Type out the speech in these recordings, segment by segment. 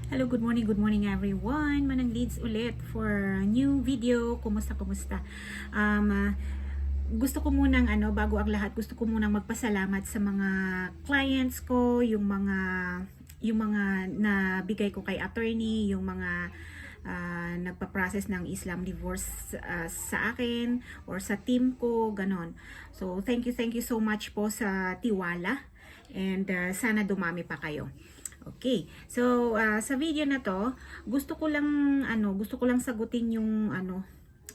Hello, good morning everyone. Manang leads ulit for new video. Kumusta? Um, ah, Gusto ko munang bago ang lahat, gusto ko munang magpasalamat sa mga clients ko, yung mga nabigay ko kay attorney, yung mga nagpa-process ng Islam divorce sa akin or sa team ko, ganon. So, thank you so much po sa tiwala and sana dumami pa kayo. Okay. So, sa video na to, gusto ko lang sagutin yung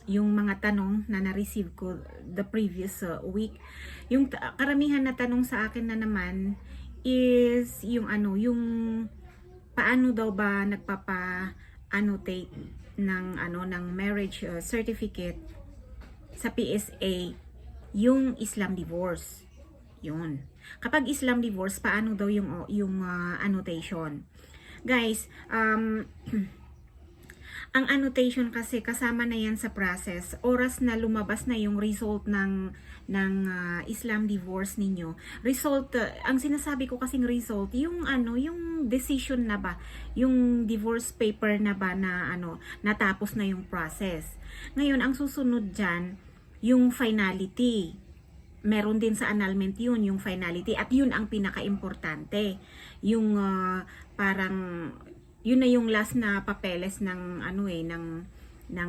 mga tanong na na-receive ko the previous week. Yung karamihan na tanong sa akin na naman is yung paano daw ba nagpapa-annotate ng marriage certificate sa PSA yung Islam divorce. Yun. Kapag Islam divorce, paano daw yung annotation? Guys, ang annotation kasi kasama na yan sa process. Oras na lumabas na yung result ng Islam divorce ninyo. Result, ang sinasabi ko kasing result, yung decision na ba, yung divorce paper na ba na natapos na yung process. Ngayon, ang susunod diyan, yung finality. Meron din sa annulment yung finality, at yun ang pinaka-importante. Yung parang yun na yung last na papeles ng ng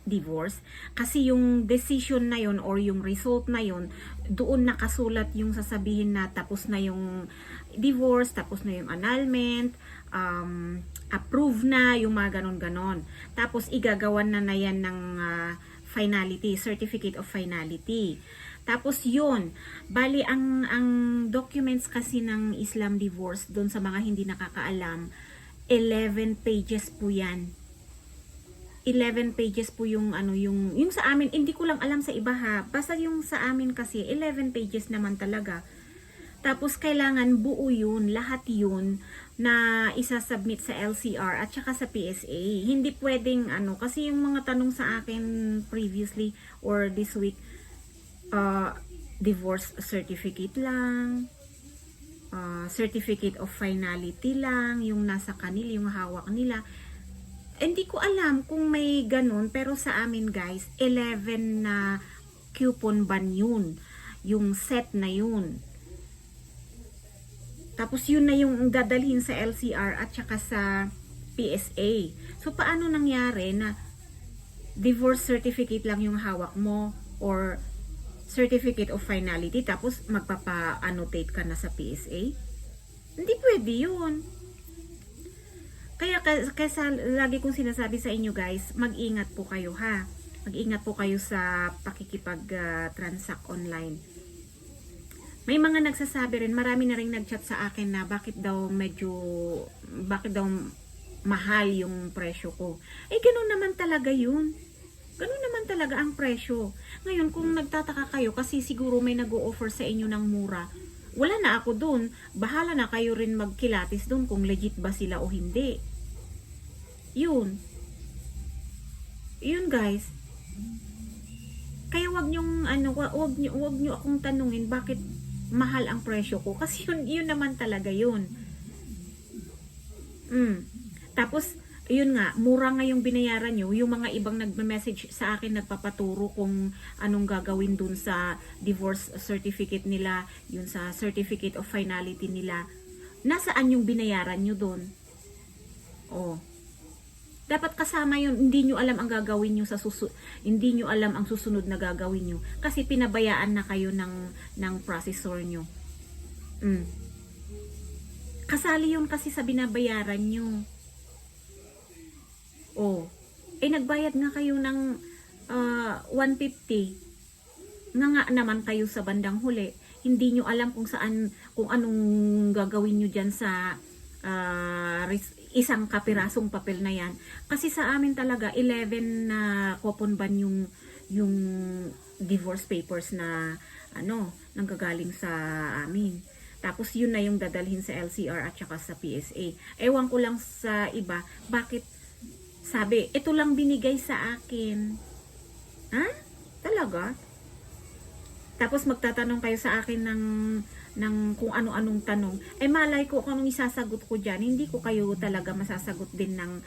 divorce, kasi yung decision na yun or yung result na yun, doon nakasulat yung sasabihin na tapos na yung divorce, tapos na yung annulment, approve na, yung mga ganon. Tapos igagawan na yan ng finality, certificate of finality. Tapos yun, bali ang documents kasi ng Islam divorce, doon sa mga hindi nakakaalam, 11 pages po yan. 11 pages po yung yung sa amin, hindi ko lang alam sa iba ha. Basta yung sa amin kasi 11 pages naman talaga. Tapos kailangan buo yun, lahat yun na isasubmit sa LCR at saka sa PSA. Hindi pwedeng kasi yung mga tanong sa akin previously or this week, divorce certificate lang, certificate of finality lang, yung nasa kanila, yung hawak nila. Hindi ko alam kung may ganun, pero sa amin guys, 11 na coupon ban yun. Yung set na yun. Tapos yun na yung dadalhin sa LCR at saka sa PSA. So paano nangyari na divorce certificate lang yung hawak mo or certificate of finality tapos magpapa-annotate ka na sa PSA? Hindi pwede yun. Kaya lagi kong sinasabi sa inyo guys, mag-ingat po kayo ha. Mag-ingat po kayo sa pakikipag-transact online. May mga nagsasabi rin, marami na rin nag-chat sa akin na bakit daw mahal yung presyo ko. Eh ganun naman talaga yun. Ganun naman talaga ang presyo. Ngayon, kung nagtataka kayo kasi siguro may nag-o-offer sa inyo ng mura, wala na ako dun. Bahala na kayo rin magkilatis dun kung legit ba sila o hindi. Yun. Yun guys. Kaya wag nyo akong tanungin bakit mahal ang presyo ko. Kasi yun naman talaga yun. Tapos, yun nga, mura nga yung binayaran nyo. Yung mga ibang nagme-message sa akin, nagpapaturo kung anong gagawin dun sa divorce certificate nila, yun sa certificate of finality nila. Nasaan yung binayaran nyo dun? Oh. Dapat kasama yun. Hindi nyo alam ang gagawin nyo hindi nyo alam ang susunod na gagawin nyo. Kasi pinabayaan na kayo ng processor nyo. Kasali yun kasi sa binabayaran nyo. Oh, nagbayad nga kayo ng 150. Nga naman kayo sa bandang huli. Hindi nyo alam kung anong gagawin nyo dyan sa isang kapirasong papel na yan. Kasi sa amin talaga, 11 na coupon ban yung divorce papers na nanggagaling sa amin. Tapos yun na yung dadalhin sa LCR at saka sa PSA. Ewan ko lang sa iba, bakit sabi, ito lang binigay sa akin. Ha? Talaga? Tapos magtatanong kayo sa akin ng kung ano-anong tanong, eh malay ko kung anong isasagot ko diyan, hindi ko kayo talaga masasagot din ng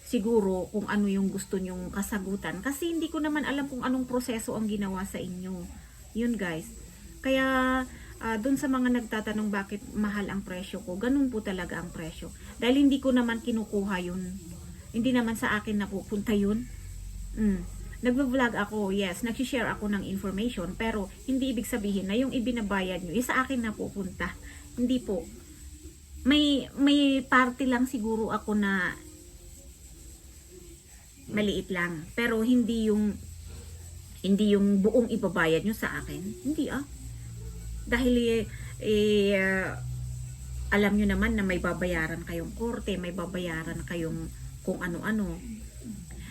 siguro kung ano yung gusto nyong kasagutan kasi hindi ko naman alam kung anong proseso ang ginawa sa inyo. Yun guys. Kaya dun sa mga nagtatanong bakit mahal ang presyo ko, ganun po talaga ang presyo. Dahil hindi ko naman kinukuha yun. Hindi naman sa akin napupunta yun. Nagvo-vlog ako, yes, nag-share ako ng information, pero hindi ibig sabihin na yung ibinabayad nyo, sa akin napupunta. Hindi po. May party lang siguro ako na maliit lang, pero hindi yung buong ibabayad nyo sa akin. Hindi Dahil alam nyo naman na may babayaran kayong korte, may babayaran kayong kung ano-ano.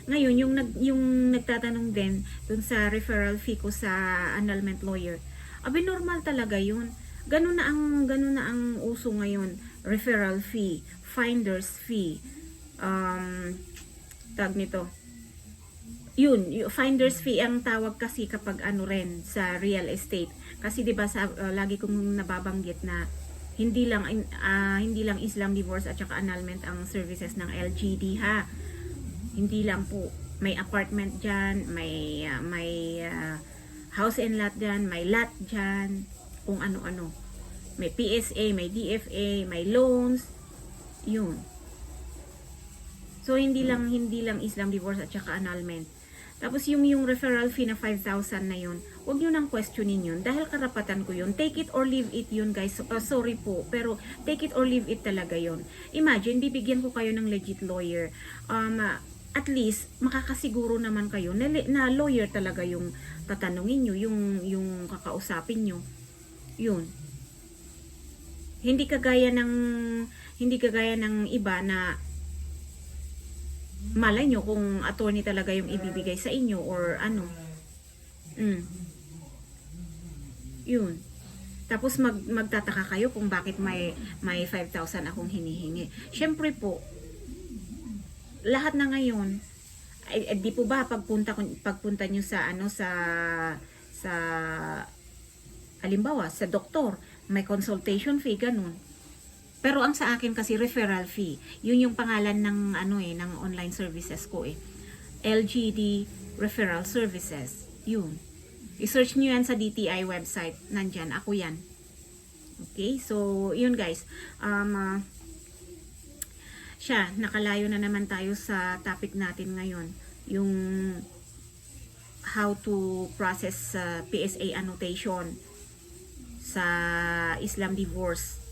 Ngayon, yung nagtatanong din dun sa referral fee ko sa annulment lawyer, normal talaga yun. Ganun na ang uso ngayon. Referral fee, finder's fee, tag nito. Yun, finder's fee ang tawag kasi kapag rin sa real estate. Kasi 'di ba lagi kong nababanggit na hindi lang Islam divorce at saka annulment ang services ng LGD ha. Hindi lang po, may apartment diyan, may house and lot diyan, may lot diyan, kung ano-ano. May PSA, may DFA, may loans. Yun. So hindi lang Islam divorce at saka annulment. Tapos yung referral fee na 5,000 na yun, huwag nyo nang questionin yun dahil karapatan ko yun. Take it or leave it yun guys. Sorry po, pero take it or leave it talaga yun. Imagine, bibigyan ko kayo ng legit lawyer. At least makakasiguro naman kayo na lawyer talaga yung tatanungin nyo, yung kakausapin nyo. Yun. Hindi kagaya ng iba na malay nyo kung attorney talaga yung ibibigay sa inyo or ano. Yun. Tapos magtataka kayo kung bakit may 5,000 akong hinihingi. Syempre po, lahat na ngayon, di po ba pagpunta nyo sa sa halimbawa sa doktor, may consultation fee, ganun. Pero ang sa akin kasi referral fee. Yun yung pangalan ng ng online services ko LGD Referral Services. Yun. I-search niyo yan sa DTI website. Nandyan, ako yan. Okay? So, yun guys. Nakalayo na naman tayo sa topic natin ngayon. Yung how to process PSA annotation sa Islam divorce.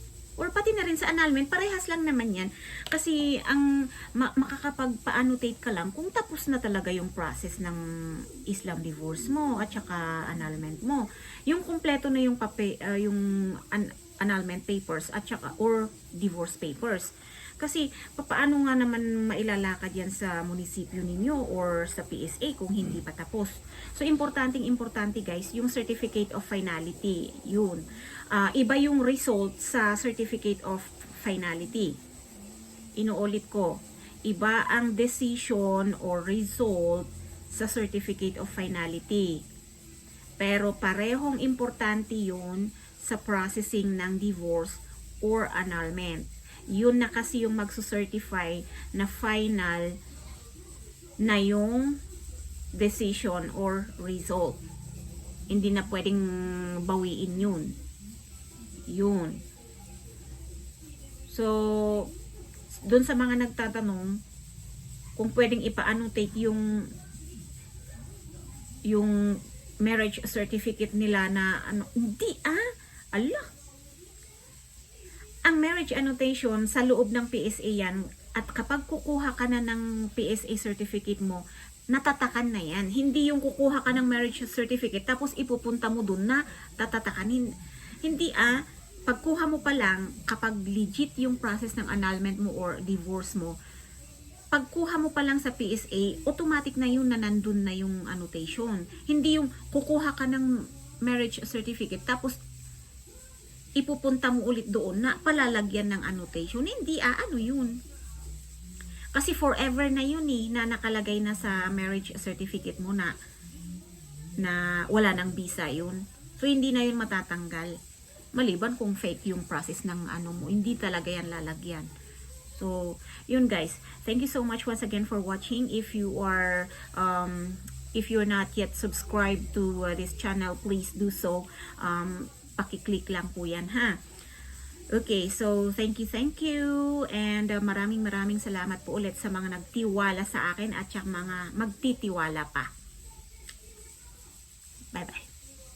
Or pati na rin sa annulment, parehas lang naman yan. Kasi ang makakapagpa-annotate ka lang kung tapos na talaga yung process ng Islam divorce mo at saka annulment mo. Yung kumpleto na yung annulment papers at saka or divorce papers. Kasi paano nga naman mailalakad yan sa munisipyo ninyo or sa PSA kung hindi pa tapos. So importante guys, yung certificate of finality, yun. Iba yung result sa certificate of finality. Inuulit ko, iba ang decision or result sa certificate of finality. Pero parehong importante yun sa processing ng divorce or annulment. Yun na kasi yung magsucertify na final na yung decision or result. Hindi na pwedeng bawiin yun. Yun. So, dun sa mga nagtatanong kung pwedeng ipa-annotate yung marriage certificate nila na hindi ala. Ang marriage annotation sa loob ng PSA yan, at kapag kukuha ka na ng PSA certificate mo, natatakan na yan. Hindi yung kukuha ka ng marriage certificate tapos ipupunta mo dun na tatatakanin. Hindi pagkuha mo pa lang, kapag legit yung process ng annulment mo or divorce mo, pagkuha mo pa lang sa PSA, automatic na yun na nandun na yung annotation. Hindi yung kukuha ka ng marriage certificate tapos ipupunta mo ulit doon na palalagyan ng annotation. Hindi yun. Kasi forever na yun na nakalagay na sa marriage certificate mo na wala nang visa yun. So, hindi na yun matatanggal. Maliban kung fake yung process ng ano mo, hindi talaga yan lalagyan. So, yun guys. Thank you so much once again for watching. If you're not yet subscribed to this channel, please do so. Paki-click lang po yan ha. Okay, so thank you. And maraming salamat po ulit sa mga nagtiwala sa akin at yung mga magtitiwala pa. Bye-bye.